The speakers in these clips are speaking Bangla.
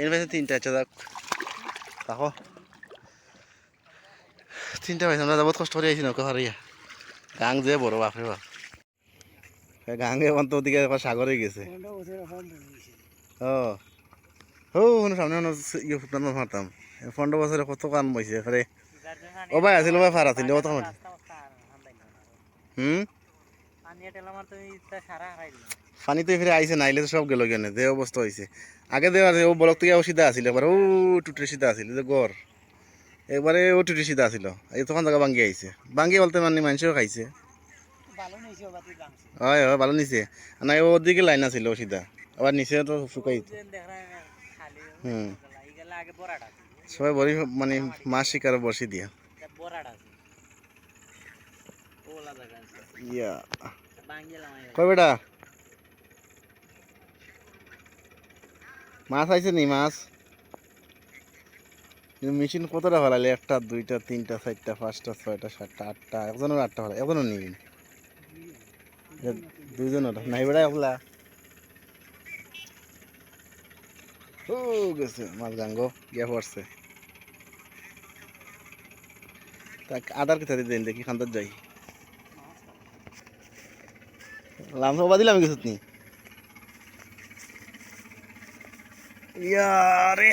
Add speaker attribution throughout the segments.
Speaker 1: এর পাশে তিনটা আছে যাক দেখো তিনটা পাইছে আমরা বহুত কষ্ট করে আইছি নৌকা হারিয়া গাং যে বড় বাপরে বাপ গাঙ্গে অন্ত ওদিকে সাগরে গেছে ও হো সামনে ইয়ে ফুটানো মারতাম 15 বছরে কত কাম পাইছে এখানে ও ভাই আছিল ভাই ফার আছিল ও তখন পানি তো এফিরে আইছে নাইলে তো সব গেল কেন যে অবস্থা হয়েছে আগে দেওয়া ও বলক থেকে ও সিধা আছিল একবার ও টুটে সিধা আছিল যে গড় একবারে ও টুটে সিধা আছিল এই তখন জায়গা ভাঙ্গি আইছে ভাঙ্গি বলতে মানে মানুষও খাইছে হয় হয় ভালো নিছে না ওদিকে লাইন আছিল সিধা আবার নিচে তো শুকাই সবাই বড়ি মানে মাছ শিকার বসি দিয়া ইয়া কই বেটা মাছ আইছে নি মাছ মেশিন কতটা ফেলালে 1টা 2টা 3টা 4টা 5টা 6টা 7টা 8টা একজনের 8টা ফেলা একজনও নি দুইজনের নাই বেড়া একলা ও গেছে মাছ গাঙ্গো গিয়া পড়ছে তাক আদার কোথা দিয়ে দেন দেখি খান্দার যাই লাম সবা দিলাম কিছু নি ইয়ারে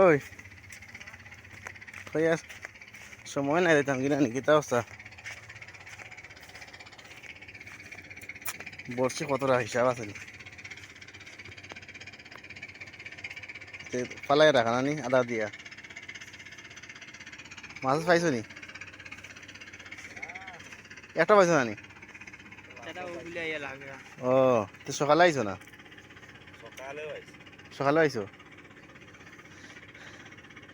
Speaker 1: ওই কই আস সময় নাই দিতাম কিনা নিকিতা অবস্থা বর্ষি কতটা হিসাব আছে পালাই রাখা নানি আদা দিয়া মাছ পাইছো নি একটা পাইছো নানি ও তো সকালে আইছো না সকালে আইছো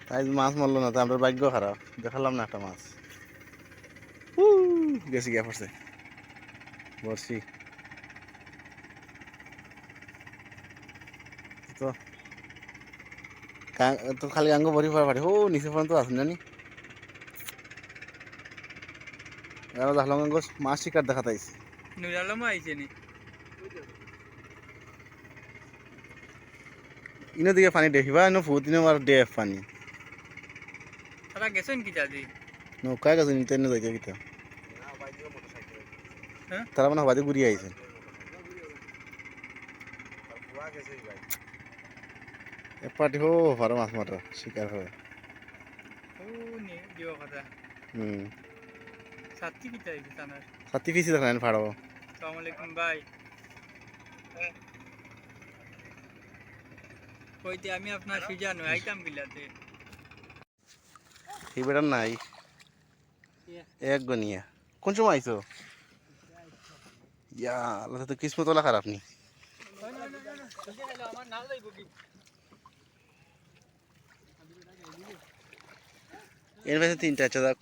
Speaker 1: তাই মাছ মারলো না তো আমরা ভাগ্য খারাপ দেখালাম না একটা মাছ গেছি গিয়া পড়ছে বর্ষি তো তো খালি গাঙ্গ ভরি পড়া পারে ও নিচে পর্যন্ত আসেন জানি দেখলাম গাঙ্গ মাছ শিকার দেখাতে আইছে ইনো দিকে পানি দেখিবা ইনো বহুত দিন আর ডেফ পানি
Speaker 2: তারা গেছেন কি দাদি
Speaker 1: নৌকায় গেছে নিতে এনে যাইতে কিতা তারা মানে হবাদি ঘুরিয়ে আইছে এক পার্টি হো ভালো মাছ মারা শিকার হয় সাথী ফিসি দেখালেন ফাড়ো
Speaker 2: আসসালামু আলাইকুম ভাই কইতে আমি আপনার সুজানো আইতাম বিলাতে
Speaker 1: এই বেটার নাই এক গনিয়া কোন সময় আইছো ইয়া আল্লাহ তো কিসমত ওলা খারাপ নি এর পাশে তিনটা আছে যাক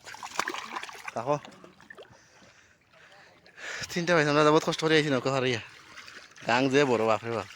Speaker 1: দেখো তিনটা পাইছে আমরা বহুত কষ্ট করে আইছি নৌকা হারিয়া গাং যে বড় বাপরে বাপ